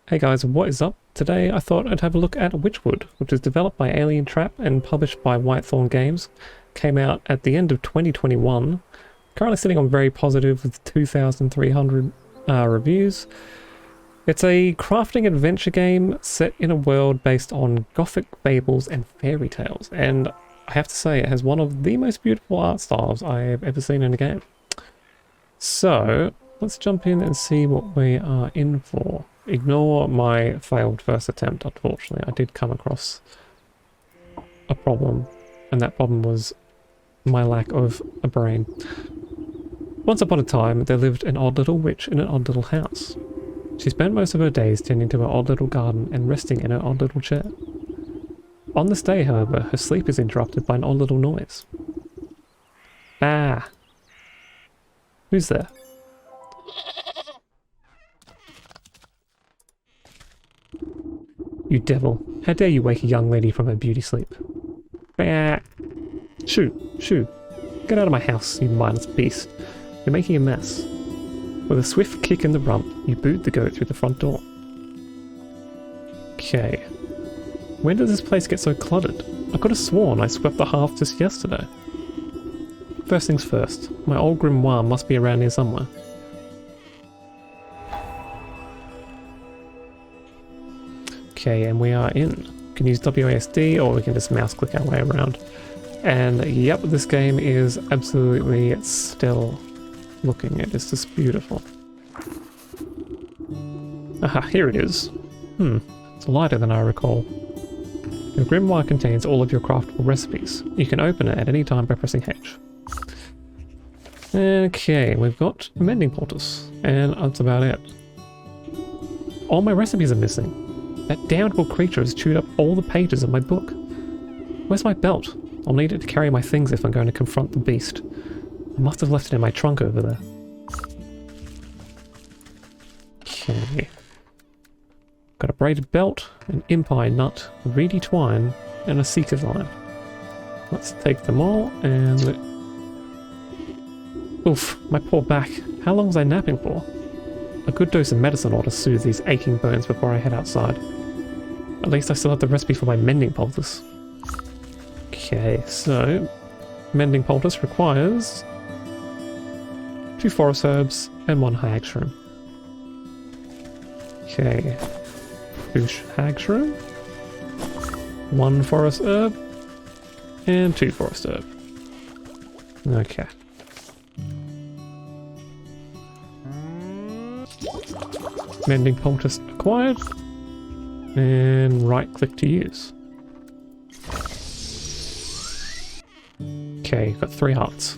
Hey guys, what is up? Today I thought I'd have a look at Wytchwood, which is developed by Alien Trap and published by Whitethorn Games. Came out at the end of 2021. Currently sitting on very positive with 2,300 reviews. It's a crafting adventure game set in a world based on gothic fables and fairy tales, and I have to say it has one of the most beautiful art styles I have ever seen in a game. So let's jump in and see what we are in for. Ignore my failed first attempt, unfortunately. I did come across a problem, and that problem was my lack of a brain. Once upon a time, there lived an odd little witch in an odd little house. She spent most of her days tending to her odd little garden and resting in her odd little chair. On this day, however, her sleep is interrupted by an odd little noise. Ah! Who's there? You devil, how dare you wake a young lady from her beauty sleep? Bah! Shoo, shoo, get out of my house, you mindless beast. You're making a mess. With a swift kick in the rump, you boot the goat through the front door. Okay. When did this place get so cluttered? I could have sworn I swept the hearth just yesterday. First things first, my old grimoire must be around here somewhere. Okay, and we are in. We can use WASD or we can just mouse click our way around. And yep, this game is absolutely still looking. It is just beautiful. Aha, here it is. It's lighter than I recall. Your grimoire contains all of your craftable recipes. You can open it at any time by pressing H. Okay, we've got a mending poultice, and that's about it. All my recipes are missing. That damnable creature has chewed up all the pages of my book. Where's my belt? I'll need it to carry my things if I'm going to confront the beast. I must have left it in my trunk over there. Okay. Got a braided belt, an impi nut, a reedy twine, and a seeker's line. Let's take them all and... Oof, my poor back. How long was I napping for? A good dose of medicine ought to soothe these aching bones before I head outside. At least I still have the recipe for my mending poultice. Okay, so... Mending poultice requires... 2 forest herbs and 1 hag shroom. Okay. Boosh hag shroom. 1 forest herb. And 2 forest herb. Okay. Mending poultice acquired. And right click to use. Okay, got 3 hearts.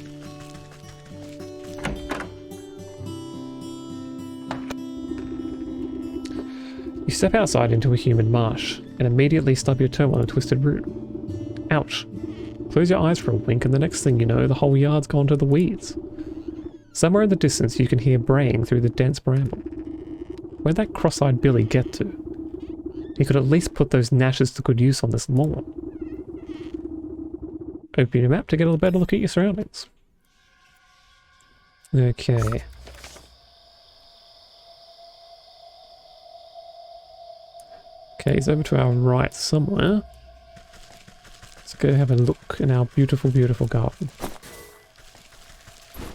You step outside into a humid marsh and immediately stub your toe on a twisted root. Ouch. Close your eyes for a wink and the next thing you know, the whole yard's gone to the weeds. Somewhere in the distance you can hear braying through the dense bramble. Where'd that cross-eyed Billy get to? He could at least put those gnashes to good use on this lawn. Open your map to get a better look at your surroundings. Okay. Okay, he's over to our right somewhere. Let's go have a look in our beautiful, beautiful garden.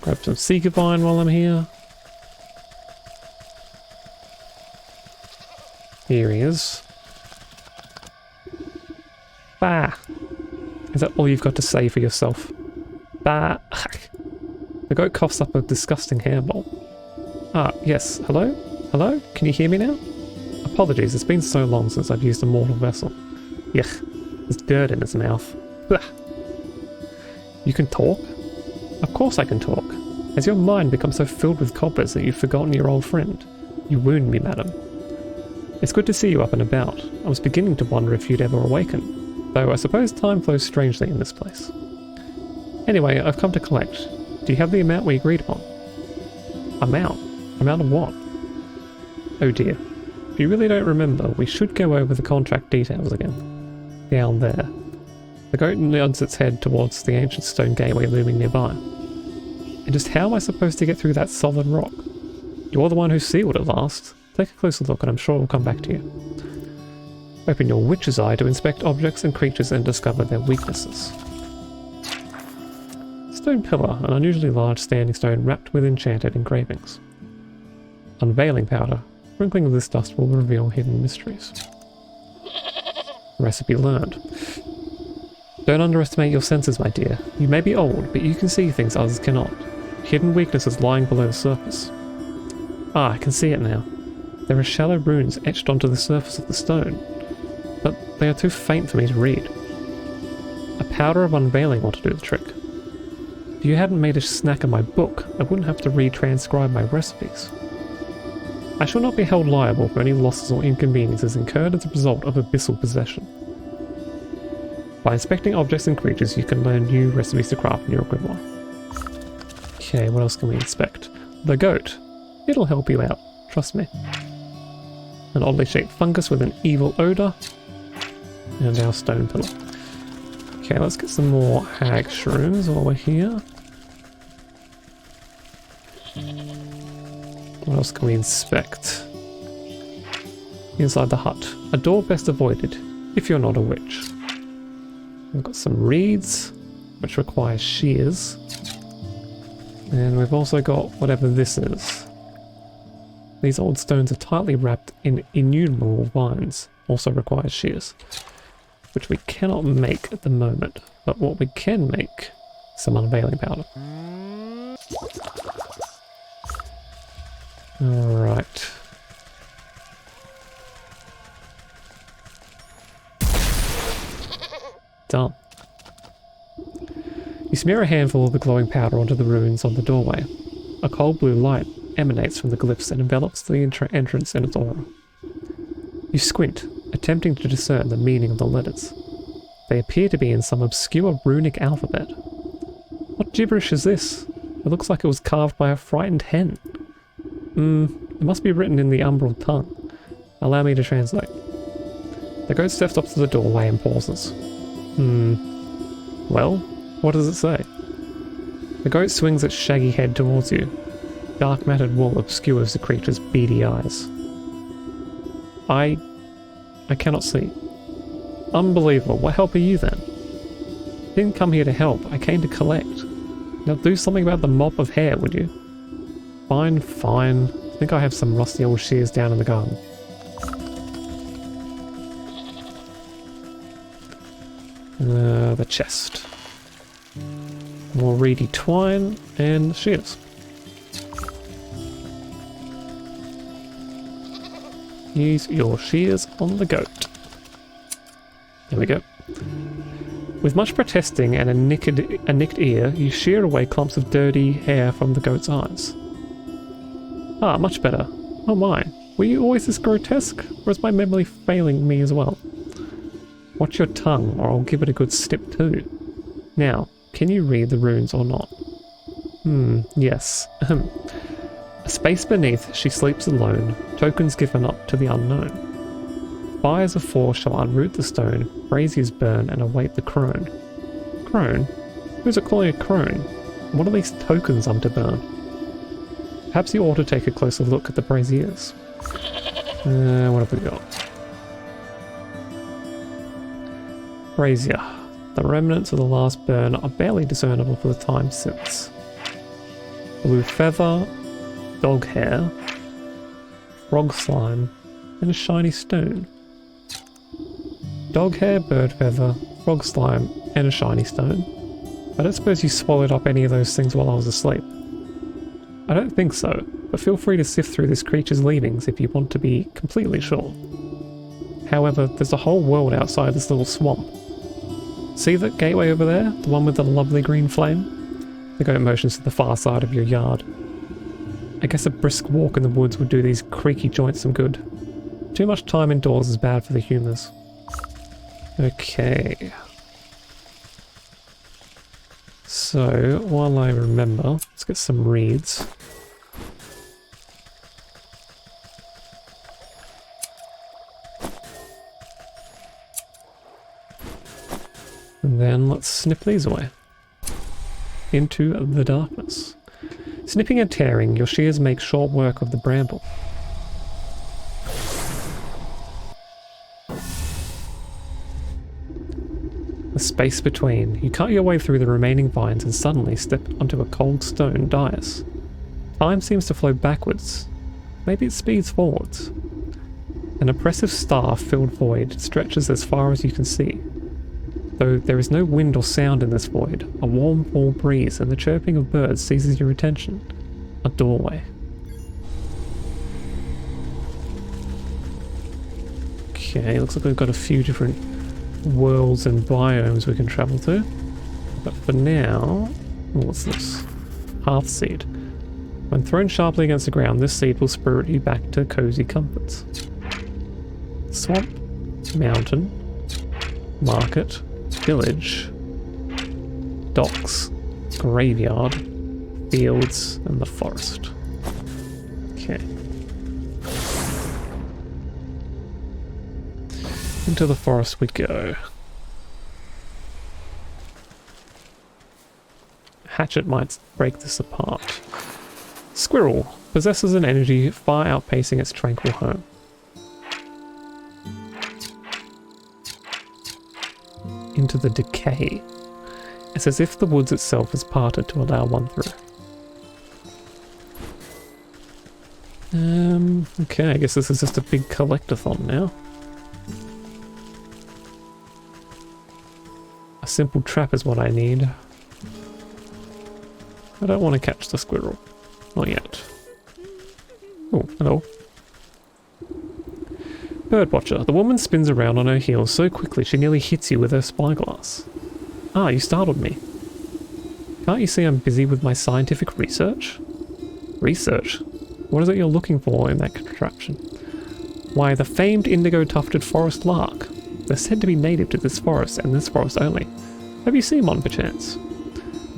Grab some seeker vine while I'm here. Here he is. Bah! Is that all you've got to say for yourself? Bah! The goat coughs up a disgusting hairball. Ah, yes. Hello? Hello? Can you hear me now? Apologies, it's been so long since I've used a mortal vessel. Yuck. There's dirt in its mouth. Blah. You can talk? Of course I can talk. Has your mind become so filled with cobwebs that you've forgotten your old friend? You wound me, madam. It's good to see you up and about. I was beginning to wonder if you'd ever awaken, though I suppose time flows strangely in this place. Anyway, I've come to collect. Do you have the amount we agreed upon? Amount? Amount of what? Oh dear. If you really don't remember, we should go over the contract details again. Down there. The goat nods its head towards the ancient stone gateway looming nearby. And just how am I supposed to get through that solid rock? You're the one who sealed it last. Take a closer look and I'm sure we'll come back to you. Open your witch's eye to inspect objects and creatures and discover their weaknesses. Stone pillar, an unusually large standing stone wrapped with enchanted engravings. Unveiling powder. Sprinkling of this dust will reveal hidden mysteries. Recipe learned. Don't underestimate your senses, my dear. You may be old, but you can see things others cannot. Hidden weaknesses lying below the surface. Ah, I can see it now. There are shallow runes etched onto the surface of the stone, but they are too faint for me to read. A powder of unveiling ought to do the trick. If you hadn't made a snack of my book, I wouldn't have to re-transcribe my recipes. I shall not be held liable for any losses or inconveniences incurred as a result of abyssal possession. By inspecting objects and creatures, you can learn new recipes to craft in your grimoire. Okay, what else can we inspect? The goat. It'll help you out, trust me. An oddly shaped fungus with an evil odour. And our stone pillar. Okay, let's get some more hag shrooms while we're here. What else can we inspect? Inside the hut. A door best avoided, if you're not a witch. We've got some reeds, which require shears. And we've also got whatever this is. These old stones are tightly wrapped in innumerable vines. Also requires shears. Which we cannot make at the moment. But what we can make, some unveiling powder. Alright. Done. You smear a handful of the glowing powder onto the runes on the doorway. A cold blue light emanates from the glyphs and envelops the entrance in its aura. You squint, attempting to discern the meaning of the letters. They appear to be in some obscure runic alphabet. What gibberish is this? It looks like it was carved by a frightened hen. It must be written in the umbral tongue. Allow me to translate. The goat steps up to the doorway and pauses. Well, what does it say? The goat swings its shaggy head towards you. Dark matted wool obscures the creature's beady eyes. I cannot see. Unbelievable. What help are you then? I didn't come here to help. I came to collect. Now do something about the mop of hair, would you? Fine, fine. I think I have some rusty old shears down in the garden. The chest. More reedy twine and shears. Use your shears on the goat. There we go. With much protesting and a nicked ear, you shear away clumps of dirty hair from the goat's eyes. Ah, much better. Oh my, were you always this grotesque, or is my memory failing me as well? Watch your tongue, or I'll give it a good snip too. Now, can you read the runes or not? Yes. A space beneath, she sleeps alone, tokens given up to the unknown. Fires of force shall unroot the stone, braziers burn and await the crone. Crone? Who's it calling a crone? What are these tokens I'm to burn? Perhaps you ought to take a closer look at the braziers. What have we got? Brazier. The remnants of the last burn are barely discernible for the time since. Blue feather, dog hair, frog slime, and a shiny stone. Dog hair, bird feather, frog slime, and a shiny stone. I don't suppose you swallowed up any of those things while I was asleep. I don't think so, but feel free to sift through this creature's leavings if you want to be completely sure. However, there's a whole world outside this little swamp. See that gateway over there? The one with the lovely green flame? The goat motions to the far side of your yard. I guess a brisk walk in the woods would do these creaky joints some good. Too much time indoors is bad for the humours. Okay. So, while I remember, let's get some reeds. And then let's snip these away. Into the darkness. Snipping and tearing, your shears make short work of the bramble. The space between. You cut your way through the remaining vines and suddenly step onto a cold stone dais. Time seems to flow backwards. Maybe it speeds forwards. An oppressive star-filled void stretches as far as you can see. Though there is no wind or sound in this void, a warm fall breeze and the chirping of birds seizes your attention. A doorway. Okay, looks like we've got a few different worlds and biomes we can travel to. But for now... what's this? Hearth seed. When thrown sharply against the ground, this seed will spirit you back to cozy comforts. Swamp, mountain, market, village, docks, graveyard, fields, and the forest. Okay. Into the forest we go. Hatchet might break this apart. Squirrel possesses an energy far outpacing its tranquil home. Into the decay. It's as if the woods itself is parted to allow one through. Okay, I guess this is just a big collectathon now. A simple trap is what I need. I don't want to catch the squirrel. Not yet. Oh, hello. Birdwatcher. The woman spins around on her heels so quickly she nearly hits you with her spyglass. Ah, you startled me. Can't you see I'm busy with my scientific research? Research? What is it you're looking for in that contraption? Why, the famed indigo-tufted forest lark. They're said to be native to this forest and this forest only. Have you seen one perchance?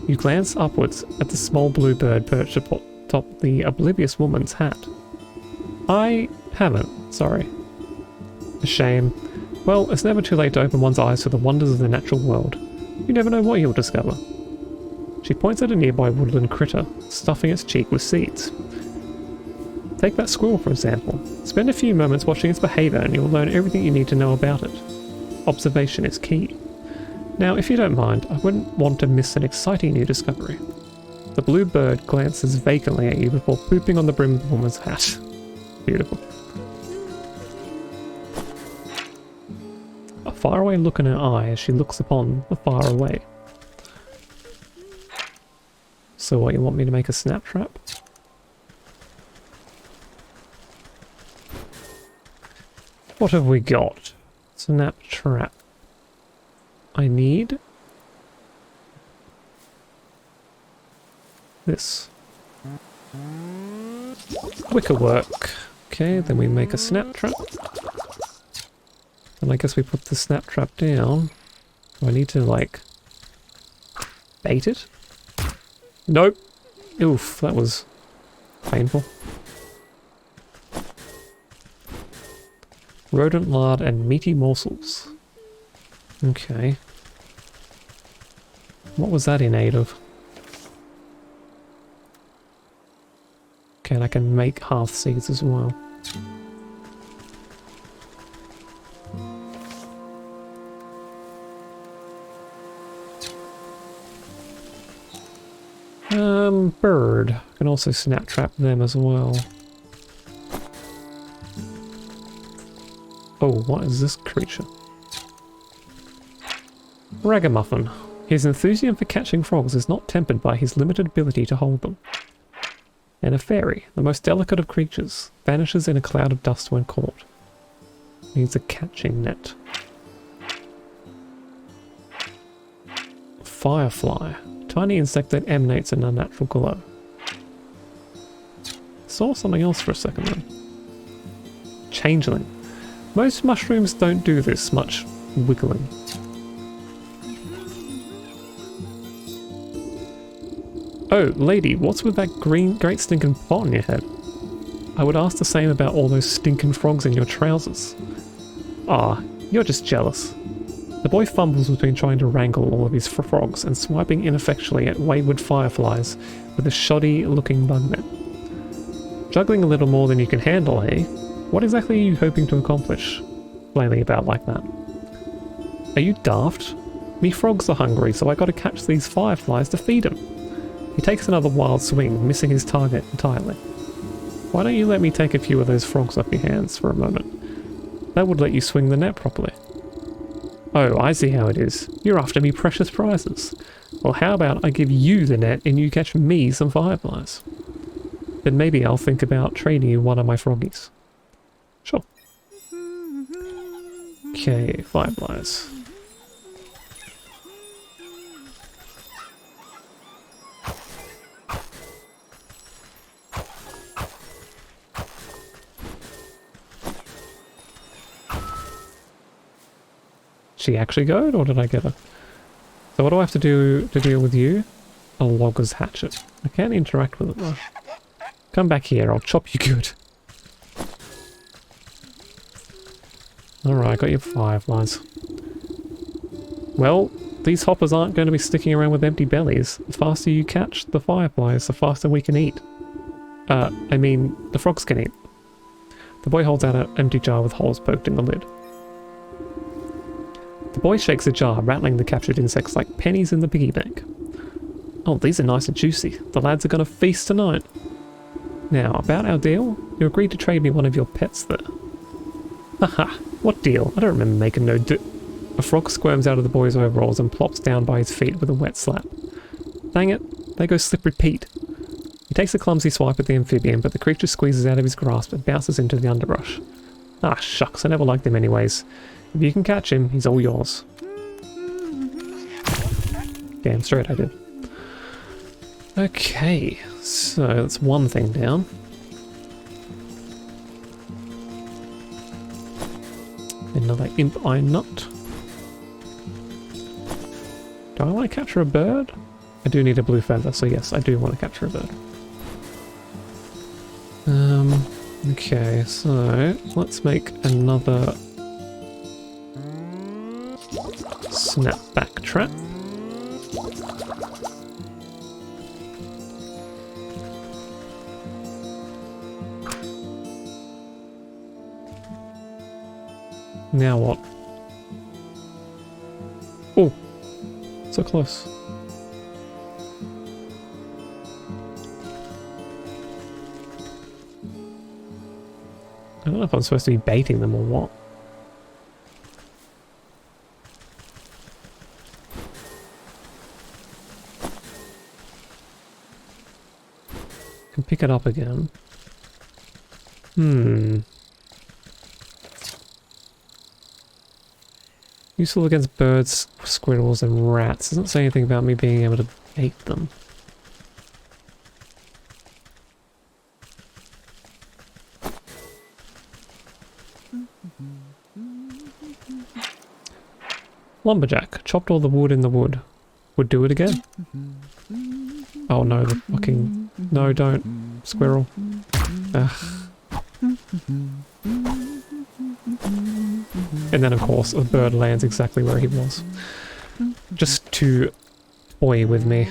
You glance upwards at the small blue bird perched atop the oblivious woman's hat. I haven't, sorry. A shame. Well, it's never too late to open one's eyes to the wonders of the natural world. You never know what you'll discover. She points at a nearby woodland critter, stuffing its cheek with seeds. Take that squirrel, for example. Spend a few moments watching its behaviour and you'll learn everything you need to know about it. Observation is key. Now, if you don't mind, I wouldn't want to miss an exciting new discovery. The blue bird glances vacantly at you before pooping on the brim of the woman's hat. Beautiful. A faraway look in her eye as she looks upon the far away. So what, you want me to make a snap trap? What have we got? Snap trap. I need this. Wicker work. Okay, then we make a snap trap. And I guess we put the snap trap down. Do I need to, like, bait it? Nope. Oof, that was painful. Rodent lard and meaty morsels. Okay. What was that in aid of? Okay, and I can make hearth seeds as well. Bird. I can also snap trap them as well. Oh, what is this creature? Ragamuffin. His enthusiasm for catching frogs is not tempered by his limited ability to hold them. And a fairy, the most delicate of creatures, vanishes in a cloud of dust when caught. Needs a catching net. Firefly. Tiny insect that emanates an unnatural glow. Saw something else for a second then. Changeling. Most mushrooms don't do this much wiggling. Oh, lady, what's with that great stinking pot on your head? I would ask the same about all those stinking frogs in your trousers. Ah, you're just jealous. The boy fumbles between trying to wrangle all of his frogs and swiping ineffectually at wayward fireflies with a shoddy-looking bug net. Juggling a little more than you can handle, eh? What exactly are you hoping to accomplish? Flailing about like that. Are you daft? Me frogs are hungry, so I gotta catch these fireflies to feed them. He takes another wild swing, missing his target entirely. Why don't you let me take a few of those frogs off your hands for a moment? That would let you swing the net properly. Oh, I see how it is. You're after me precious prizes. Well, how about I give you the net and you catch me some fireflies? Then maybe I'll think about trading you one of my froggies. Sure. Okay, fireflies. She actually go, or did I get her? So what do I have to do to deal with you? A logger's hatchet. I can't interact with it though. Come back here, I'll chop you good. Alright, got your fireflies. Well, these hoppers aren't going to be sticking around with empty bellies. The faster you catch the fireflies, the faster we can eat. I mean, the frogs can eat. The boy holds out an empty jar with holes poked in the lid. The boy shakes the jar, rattling the captured insects like pennies in the piggy bank. Oh, these are nice and juicy. The lads are going to feast tonight. Now, about our deal, you agreed to trade me one of your pets there. Haha, what deal? I don't remember making no A frog squirms out of the boy's overalls and plops down by his feet with a wet slap. Dang it, there goes Slippery Pete. He takes a clumsy swipe at the amphibian, but the creature squeezes out of his grasp and bounces into the underbrush. Ah, shucks, I never liked him anyways. If you can catch him, he's all yours. Damn straight I did. Okay, so that's one thing down. Another imp iron nut. Do I want to capture a bird? I do need a blue feather, so yes, I do want to capture a bird. Okay, so let's make another snapback trap. Now what? Oh, so close. I don't know if I'm supposed to be baiting them or what. Can pick it up again. Useful against birds, squirrels, and rats. Doesn't say anything about me being able to bait them. Lumberjack. Chopped all the wood in the wood. Would do it again. Oh no, the fucking... No, don't. Squirrel. Ugh. And then of course a bird lands exactly where he was. Just to toy with me.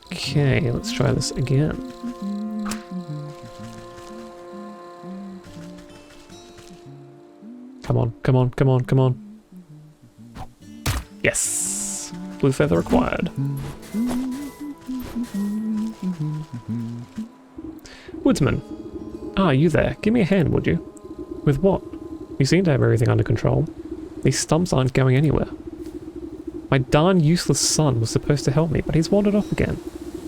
Okay, let's try this again. Come on, come on, come on, come on. Yes! Blue feather acquired. Woodsman. Ah, you there. Give me a hand, would you? With what? You seem to have everything under control. These stumps aren't going anywhere. My darn useless son was supposed to help me, but he's wandered off again.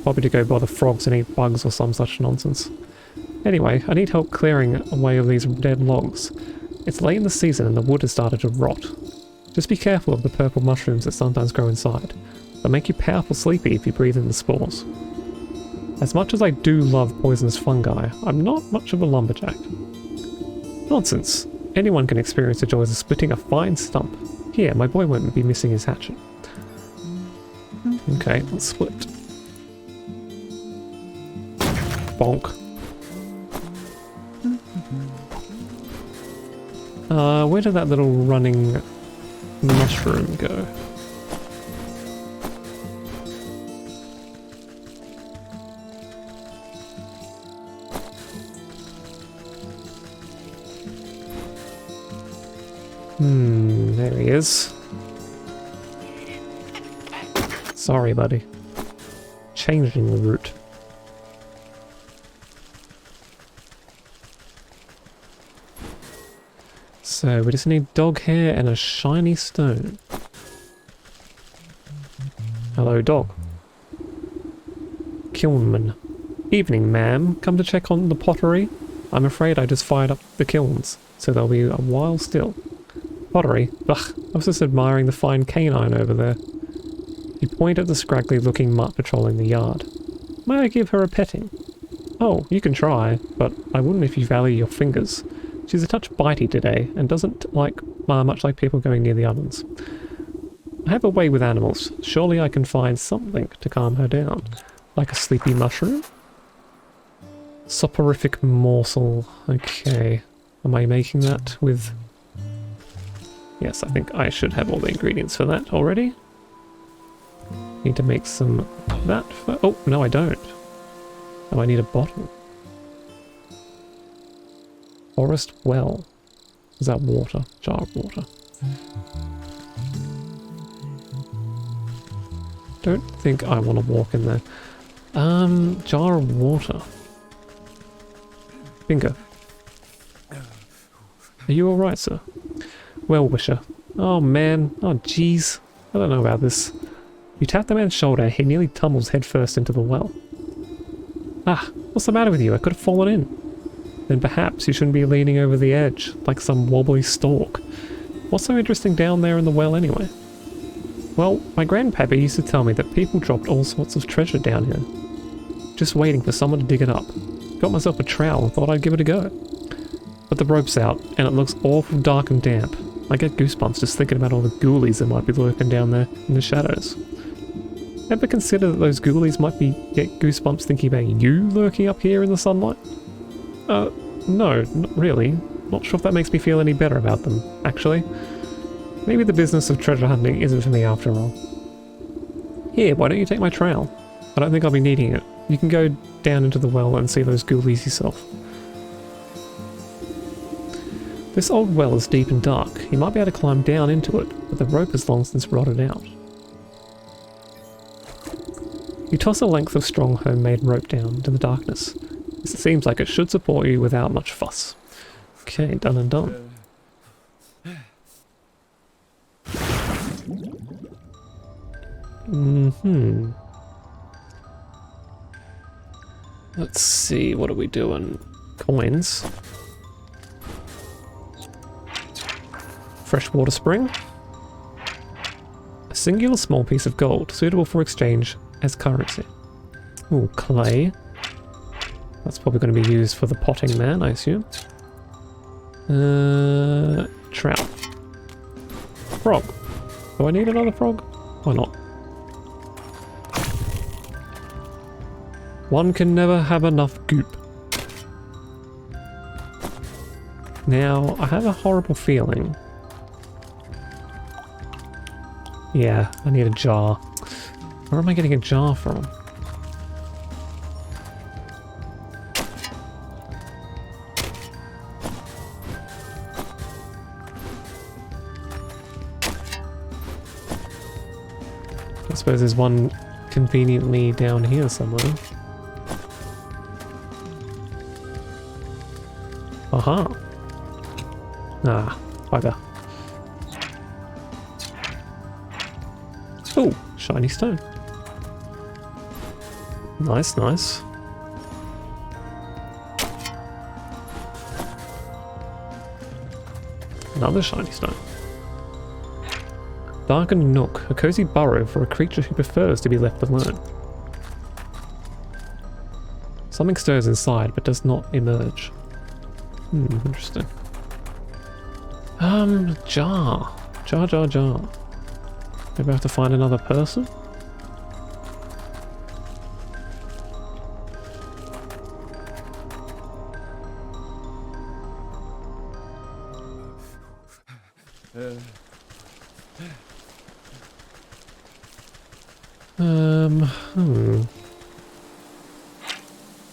Probably to go bother frogs and eat bugs or some such nonsense. Anyway, I need help clearing away of these dead logs. It's late in the season and the wood has started to rot. Just be careful of the purple mushrooms that sometimes grow inside. They'll make you powerful sleepy if you breathe in the spores. As much as I do love poisonous fungi, I'm not much of a lumberjack. Nonsense. Anyone can experience the joys of splitting a fine stump. Here, my boy won't be missing his hatchet. Okay, let's split. Bonk. Where did that little running mushroom go? There he is. Sorry, buddy. Changing the route. So we just need dog hair and a shiny stone. Hello, dog. Kilnman. Evening, ma'am. Come to check on the pottery? I'm afraid I just fired up the kilns, so they'll be a while still. Pottery? Ugh, I was just admiring the fine canine over there. You point at the scraggly-looking mutt patrolling the yard. May I give her a petting? Oh, you can try, but I wouldn't if you value your fingers. She's a touch bitey today, and doesn't like much like people going near the ovens. I have a way with animals. Surely I can find something to calm her down. Like a sleepy mushroom? Soporific morsel. Okay. Am I making that with... Yes, I think I should have all the ingredients for that already. Need to make some of that for... Oh, no I don't. Oh, I need a bottle. Forest well. Is that water? Jar of water. Don't think I want to walk in there. Jar of water. Bingo. Are you alright, sir? Well, wisher. Oh man. Oh jeez. I don't know about this. You tap the man's shoulder, he nearly tumbles headfirst into the well. Ah, what's the matter with you? I could have fallen in. Then perhaps you shouldn't be leaning over the edge, like some wobbly stalk. What's so interesting down there in the well anyway? Well, my grandpappy used to tell me that people dropped all sorts of treasure down here. Just waiting for someone to dig it up. Got myself a trowel and thought I'd give it a go. But the rope's out, and it looks awful dark and damp. I get goosebumps just thinking about all the ghoulies that might be lurking down there in the shadows. Ever consider that those ghoulies might get goosebumps thinking about you lurking up here in the sunlight? No, not really. Not sure if that makes me feel any better about them, actually. Maybe the business of treasure hunting isn't for me after all. Here, why don't you take my trowel? I don't think I'll be needing it. You can go down into the well and see those ghoulies yourself. This old well is deep and dark. You might be able to climb down into it, but the rope has long since rotted out. You toss a length of strong homemade rope down into the darkness. It seems like it should support you without much fuss. Okay, done and done. Let's see, what are we doing? Coins. Freshwater spring. A singular small piece of gold, suitable for exchange as currency. Ooh, clay. That's probably going to be used for the potting man, I assume. Trout. Frog. Do I need another frog? Why not? One can never have enough goop. Now, I have a horrible feeling. Yeah, I need a jar. Where am I getting a jar from? I suppose there's one conveniently down here somewhere. Aha! Ah, bugger. Oh, shiny stone. Nice, nice. Another shiny stone. Darkened nook, a cozy burrow for a creature who prefers to be left alone. Something stirs inside but does not emerge. Interesting. Jar. Jar. Maybe I have to find another person?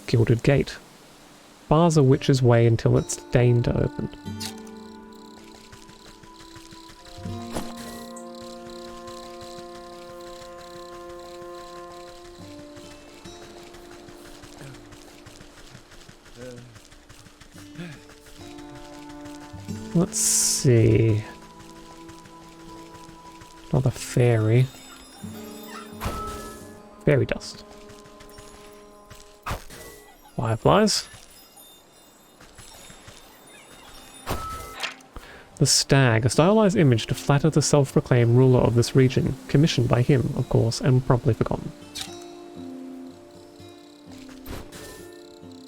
Gilded gate. Bars a witch's way until it's deigned to open. Let's see. Another fairy. Fairy dust. Fireflies. The stag, a stylized image to flatter the self-proclaimed ruler of this region, commissioned by him, of course, and promptly forgotten.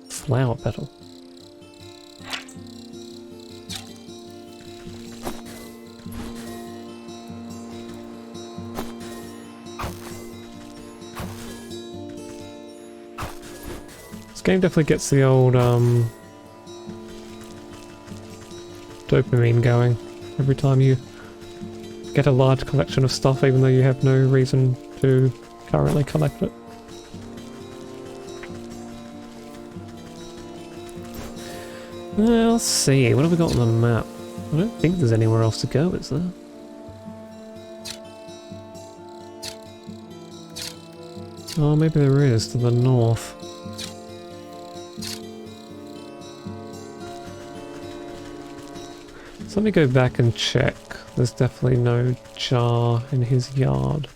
Flower petal. This game definitely gets the old dopamine going every time you get a large collection of stuff, even though you have no reason to currently collect it. Let's see, what have we got on the map? I don't think there's anywhere else to go, is there? Oh, maybe there is, to the north. So let me go back and check. There's definitely no jar in his yard.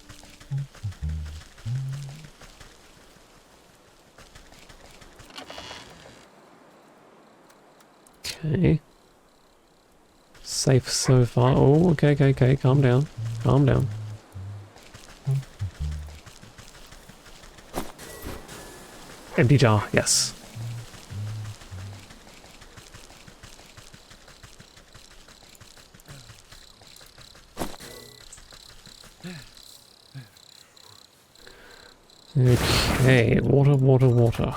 Okay. Safe so far. Oh, okay. Calm down. Calm down. Empty jar, yes. Okay, water.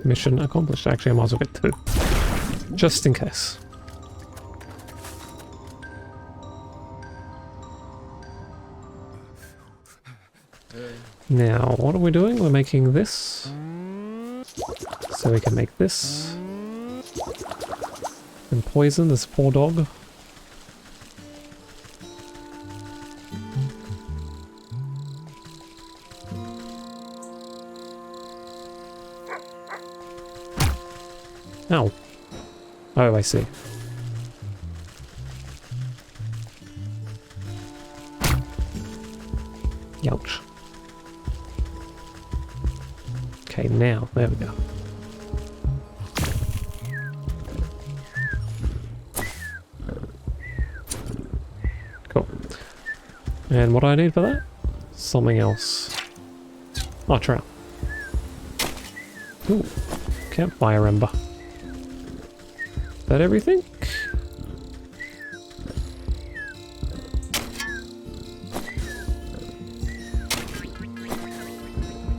Mission accomplished. Actually, I might as well get two. Just in case. Now, what are we doing? We're making this. So we can make this. And poison this poor dog. Ow. Oh, I see. Youch. Okay, now, there we go. Cool. And what do I need for that? Something else. Oh, trout. Ooh, campfire ember. Is that everything?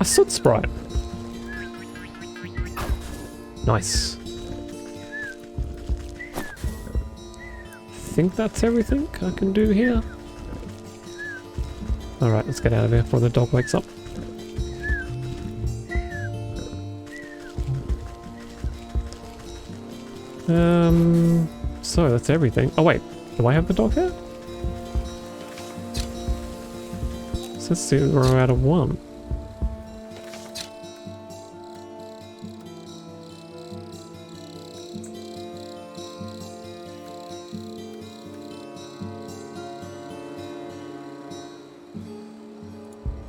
A soot sprite. Nice. Think that's everything I can do here. Alright, let's get out of here before the dog wakes up. So that's everything. Oh wait, do I have the dog here? So let's see, we're out of one.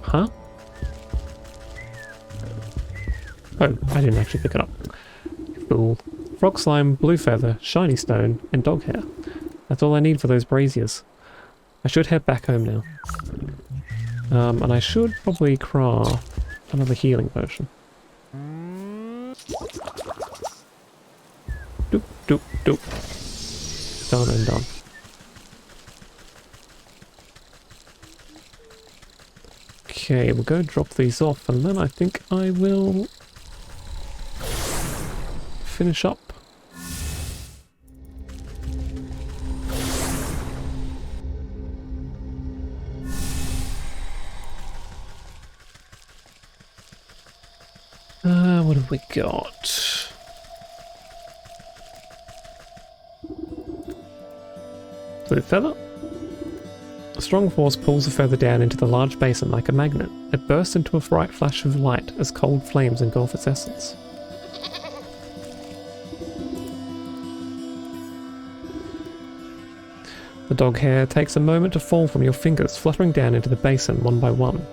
Huh? Oh, I didn't actually pick it up. Fool. Frog slime, blue feather, shiny stone, and dog hair. That's all I need for those braziers. I should head back home now. And I should probably craft another healing potion. Doop, doop, doop. Done and done. Okay, we'll go drop these off, and then I think I will finish up. What have we got? Blue feather. A strong force pulls the feather down into the large basin like a magnet. It bursts into a bright flash of light as cold flames engulf its essence. The dog hair takes a moment to fall from your fingers, fluttering down into the basin one by one.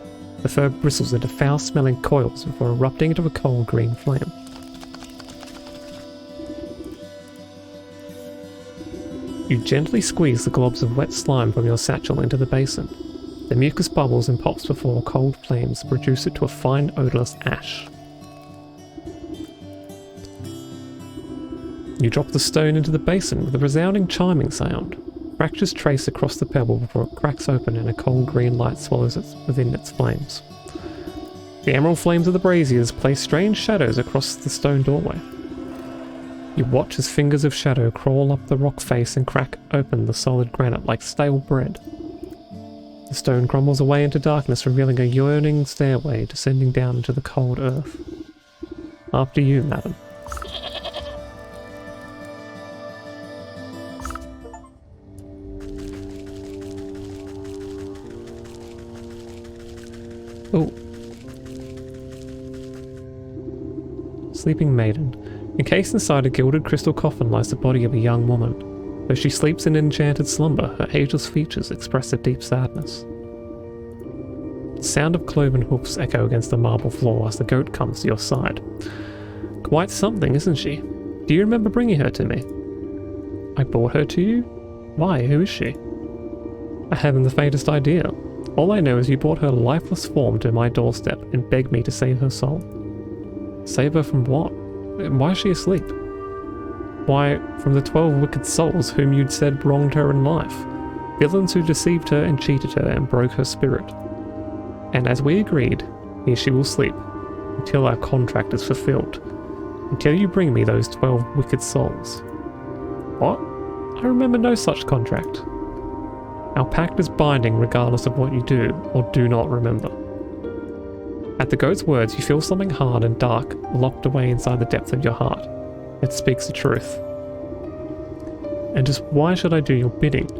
The fur bristles into foul-smelling coils before erupting into a cold green flame. You gently squeeze the globs of wet slime from your satchel into the basin. The mucus bubbles and pops before cold flames reduce it to a fine, odorless ash. You drop the stone into the basin with a resounding chiming sound. Fractures trace across the pebble before it cracks open and a cold green light swallows it within its flames. The emerald flames of the braziers place strange shadows across the stone doorway. You watch as fingers of shadow crawl up the rock face and crack open the solid granite like stale bread. The stone crumbles away into darkness, revealing a yearning stairway descending down into the cold earth. After you, madam. Oh. Sleeping maiden. Encased inside a gilded crystal coffin lies the body of a young woman. Though she sleeps in enchanted slumber, her ageless features express a deep sadness. The sound of cloven hoofs echo against the marble floor as the goat comes to your side. Quite something, isn't she? Do you remember bringing her to me? I brought her to you? Why, who is she? I haven't the faintest idea. All I know is you brought her lifeless form to my doorstep and begged me to save her soul. Save her from what? Why is she asleep? Why, from the 12 wicked souls whom you'd said wronged her in life. Villains who deceived her and cheated her and broke her spirit. And as we agreed, here she will sleep, until our contract is fulfilled. Until you bring me those 12 wicked souls. What? I remember no such contract. Our pact is binding regardless of what you do or do not remember. At the goat's words, you feel something hard and dark locked away inside the depth of your heart. It speaks the truth. And just why should I do your bidding?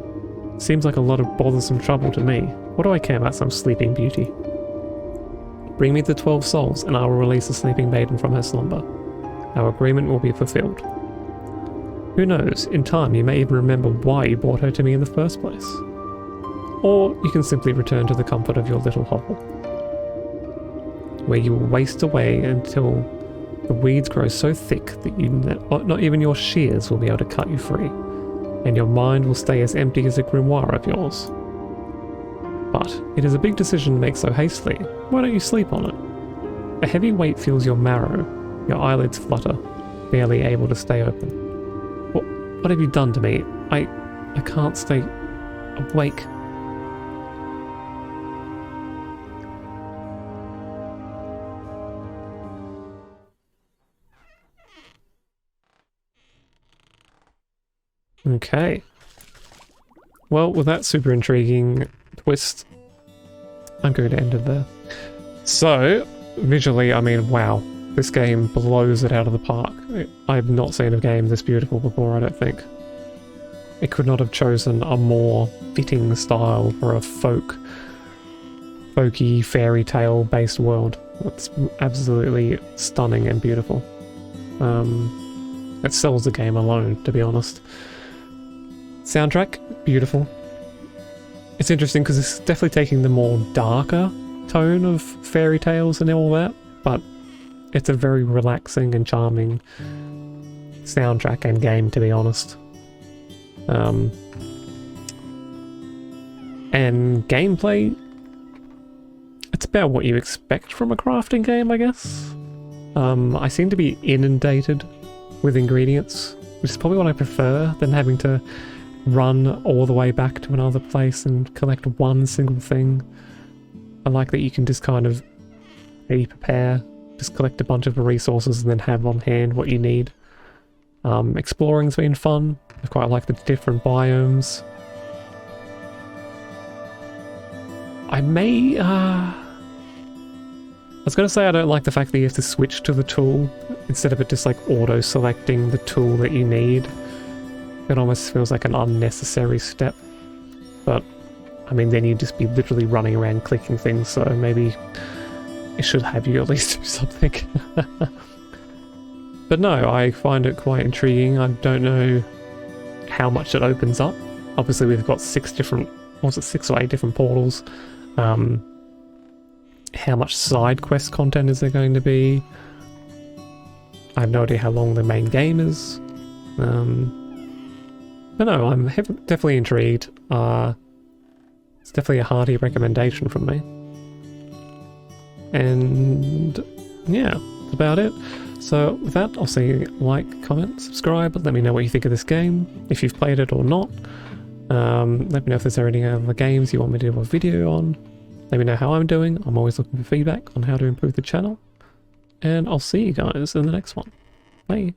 Seems like a lot of bothersome trouble to me. What do I care about some sleeping beauty? Bring me the 12 souls and I will release the sleeping maiden from her slumber. Our agreement will be fulfilled. Who knows, in time you may even remember why you brought her to me in the first place. Or you can simply return to the comfort of your little hovel, where you will waste away until the weeds grow so thick that not even your shears will be able to cut you free, and your mind will stay as empty as a grimoire of yours. But it is a big decision to make so hastily. Why don't you sleep on it? A heavy weight fills your marrow, your eyelids flutter, barely able to stay open. What have you done to me? I can't stay awake. Okay. Well, with that super intriguing twist, I'm going to end it there. So, visually, I mean, wow. This game blows it out of the park. I've not seen a game this beautiful before, I don't think. It could not have chosen a more fitting style for a folky fairy tale based world. It's absolutely stunning and beautiful. It sells the game alone, to be honest. Soundtrack, beautiful. It's interesting because it's definitely taking the more darker tone of fairy tales and all that, but it's a very relaxing and charming soundtrack and game, to be honest. And gameplay, it's about what you expect from a crafting game, I guess. I seem to be inundated with ingredients, which is probably what I prefer than having to run all the way back to another place and collect one single thing. I like that you can just kind of maybe prepare, just collect a bunch of resources and then have on hand what you need. Exploring's been fun. I quite like the different biomes. I was going to say I don't like the fact that you have to switch to the tool instead of it just like auto-selecting the tool that you need. It almost feels like an unnecessary step, but I mean, then you'd just be literally running around clicking things, so maybe it should have you at least do something. But no, I find it quite intriguing. I don't know how much it opens up. Obviously we've got 6 or 8 different portals. How much side quest content is there going to be? I have no idea how long the main game is. But no, I'm definitely intrigued. It's definitely a hearty recommendation from me. And yeah, that's about it. So with that, I'll say like, comment, subscribe, let me know what you think of this game, if you've played it or not. Let me know if there's any other games you want me to do a video on. Let me know how I'm doing. I'm always looking for feedback on how to improve the channel. And I'll see you guys in the next one. Bye.